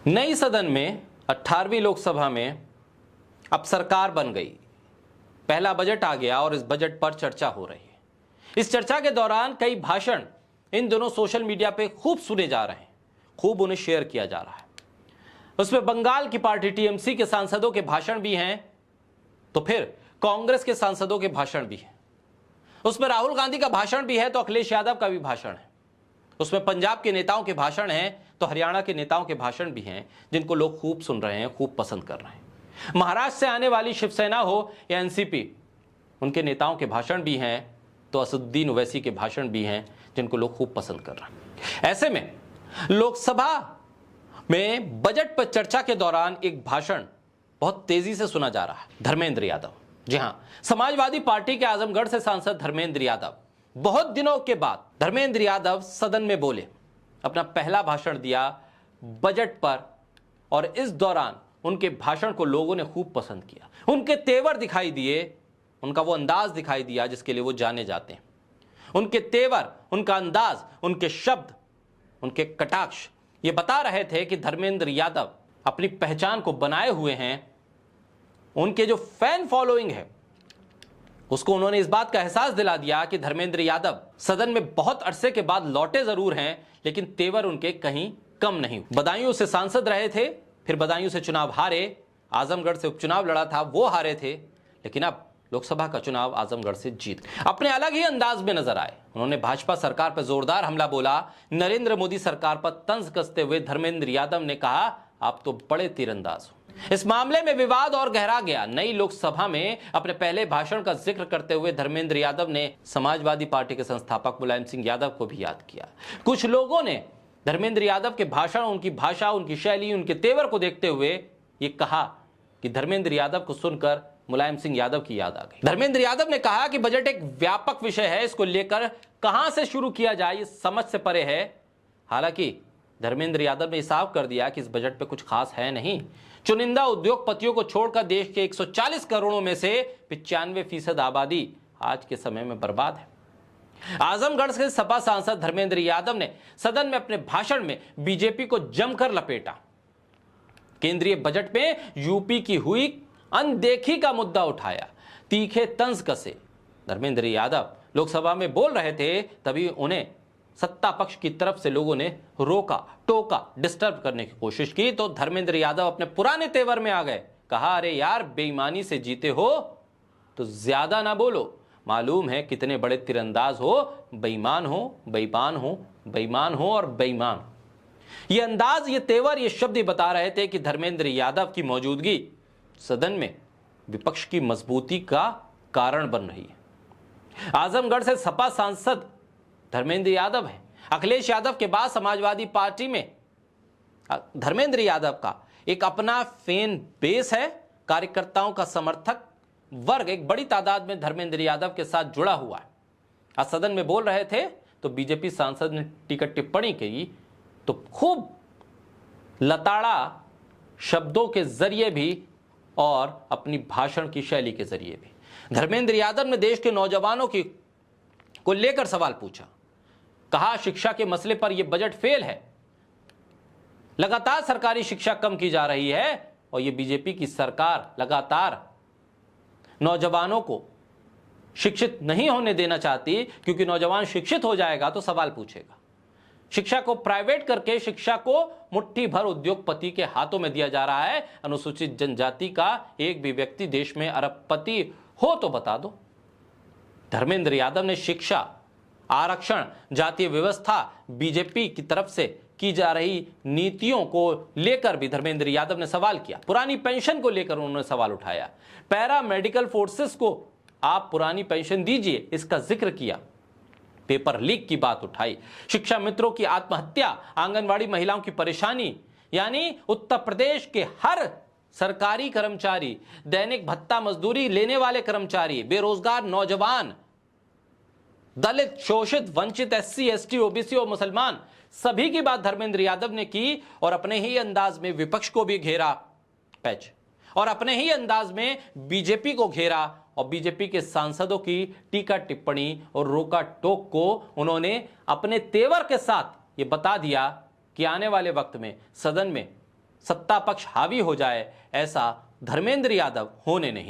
नई सदन में 18वीं लोकसभा में अब सरकार बन गई, पहला बजट आ गया और इस बजट पर चर्चा हो रही है। इस चर्चा के दौरान कई भाषण इन दिनों सोशल मीडिया पे खूब सुने जा रहे हैं, खूब उन्हें शेयर किया जा रहा है। उसमें बंगाल की पार्टी टीएमसी के सांसदों के भाषण भी हैं, तो फिर कांग्रेस के सांसदों के भाषण भी हैं। उसमें राहुल गांधी का भाषण भी है तो अखिलेश यादव का भी भाषण है। उसमें पंजाब के नेताओं के भाषण हैं तो हरियाणा के नेताओं के भाषण भी हैं, जिनको लोग खूब सुन रहे हैं, खूब पसंद कर रहे हैं। महाराष्ट्र से आने वाली शिवसेना हो या एनसीपी, उनके नेताओं के भाषण भी हैं तो असदुद्दीन ओवैसी के भाषण भी हैं, जिनको लोग खूब पसंद कर रहे हैं। ऐसे में लोकसभा में बजट पर चर्चा के दौरान एक भाषण बहुत तेजी से सुना जा रहा है। धर्मेंद्र यादव, जी हां, समाजवादी पार्टी के आजमगढ़ से सांसद धर्मेंद्र यादव, बहुत दिनों के बाद धर्मेंद्र यादव सदन में बोले, अपना पहला भाषण दिया बजट पर और इस दौरान उनके भाषण को लोगों ने खूब पसंद किया। उनके तेवर दिखाई दिए, उनका वो अंदाज दिखाई दिया जिसके लिए वो जाने जाते हैं। उनके तेवर, उनका अंदाज, उनके शब्द, उनके कटाक्ष ये बता रहे थे कि धर्मेंद्र यादव अपनी पहचान को बनाए हुए हैं। उनके जो फैन फॉलोइंग है उसको उन्होंने इस बात का एहसास दिला दिया कि धर्मेंद्र यादव सदन में बहुत अरसे के बाद लौटे जरूर हैं, लेकिन तेवर उनके कहीं कम नहीं। बदायूं से सांसद रहे थे, फिर बदायूं से चुनाव हारे, आजमगढ़ से उपचुनाव लड़ा था, वो हारे थे, लेकिन अब लोकसभा का चुनाव आजमगढ़ से जीत अपने अलग ही अंदाज में नजर आए। उन्होंने भाजपा सरकार पर जोरदार हमला बोला। नरेंद्र मोदी सरकार पर तंज कसते हुए धर्मेंद्र यादव ने कहा, आप तो बड़े तीरंदाज हो। इस मामले में विवाद और गहरा गया। नई लोकसभा में अपने पहले भाषण का जिक्र करते हुए धर्मेंद्र यादव ने समाजवादी पार्टी के संस्थापक मुलायम सिंह यादव को भी याद किया। कुछ लोगों ने धर्मेंद्र यादव के भाषण, उनकी भाषा, उनकी शैली, उनके तेवर को देखते हुए ये कहा कि धर्मेंद्र यादव को सुनकर मुलायम सिंह यादव की याद आ गई। धर्मेंद्र यादव ने कहा कि बजट एक व्यापक विषय है, इसको लेकर कहां से शुरू किया जाए ये समझ से परे है। हालांकि धर्मेंद्र यादव ने साफ कर दिया कि इस बजट पे कुछ खास है नहीं। चुनिंदा उद्योगपतियों को छोड़कर देश के 140 करोड़ों में से 95% आबादी आज के समय में बर्बाद है। आजमगढ़ से सपा सांसद धर्मेंद्र यादव ने सदन में अपने भाषण में बीजेपी को जमकर लपेटा। केंद्रीय बजट में यूपी की हुई अनदेखी का मुद्दा उठाया, तीखे तंज कसे। धर्मेंद्र यादव लोकसभा में बोल रहे थे, तभी उन्हें सत्ता पक्ष की तरफ से लोगों ने रोका, टोका, डिस्टर्ब करने की कोशिश की, तो धर्मेंद्र यादव अपने पुराने तेवर में आ गए। कहा, अरे यार, बेईमानी से जीते हो तो ज्यादा ना बोलो, मालूम है कितने बड़े तीरंदाज हो, बेईमान हो, बेईमान हो, बेईमान हो और बेईमान। ये अंदाज, ये तेवर, ये शब्द बता रहे थे कि धर्मेंद्र यादव की मौजूदगी सदन में विपक्ष की मजबूती का कारण बन रही है। आजमगढ़ से सपा सांसद धर्मेंद्र यादव है। अखिलेश यादव के बाद समाजवादी पार्टी में धर्मेंद्र यादव का एक अपना फैन बेस है। कार्यकर्ताओं का समर्थक वर्ग एक बड़ी तादाद में धर्मेंद्र यादव के साथ जुड़ा हुआ है। आज सदन में बोल रहे थे तो बीजेपी सांसद ने टीका टिप्पणी की तो खूब लताड़ा शब्दों के जरिए भी और अपनी भाषण की शैली के जरिए भी धर्मेंद्र यादव ने देश के नौजवानों को लेकर सवाल पूछा। कहा, शिक्षा के मसले पर यह बजट फेल है। लगातार सरकारी शिक्षा कम की जा रही है और यह बीजेपी की सरकार लगातार नौजवानों को शिक्षित नहीं होने देना चाहती, क्योंकि नौजवान शिक्षित हो जाएगा तो सवाल पूछेगा। शिक्षा को प्राइवेट करके शिक्षा को मुट्ठी भर उद्योगपति के हाथों में दिया जा रहा है। अनुसूचित जनजाति का एक भी व्यक्ति देश में अरबपति हो तो बता दो। धर्मेंद्र यादव ने शिक्षा, आरक्षण, जातीय व्यवस्था, बीजेपी की तरफ से की जा रही नीतियों को लेकर भी धर्मेंद्र यादव ने सवाल किया। पुरानी पेंशन को लेकर उन्होंने सवाल उठाया। पैरा मेडिकल फोर्सेस को आप पुरानी पेंशन दीजिए, इसका जिक्र किया। पेपर लीक की बात उठाई। शिक्षा मित्रों की आत्महत्या, आंगनवाड़ी महिलाओं की परेशानी, यानी उत्तर प्रदेश के हर सरकारी कर्मचारी, दैनिक भत्ता मजदूरी लेने वाले कर्मचारी, बेरोजगार नौजवान, दलित, शोषित, वंचित, एससी, एसटी, ओबीसी और मुसलमान, सभी की बात धर्मेंद्र यादव ने की और अपने ही अंदाज में विपक्ष को भी घेरा पैच और अपने ही अंदाज में बीजेपी को घेरा और बीजेपी के सांसदों की टीका टिप्पणी और रोका टोक को उन्होंने अपने तेवर के साथ ये बता दिया कि आने वाले वक्त में सदन में सत्ता पक्ष हावी हो जाए, ऐसा धर्मेंद्र यादव होने नहीं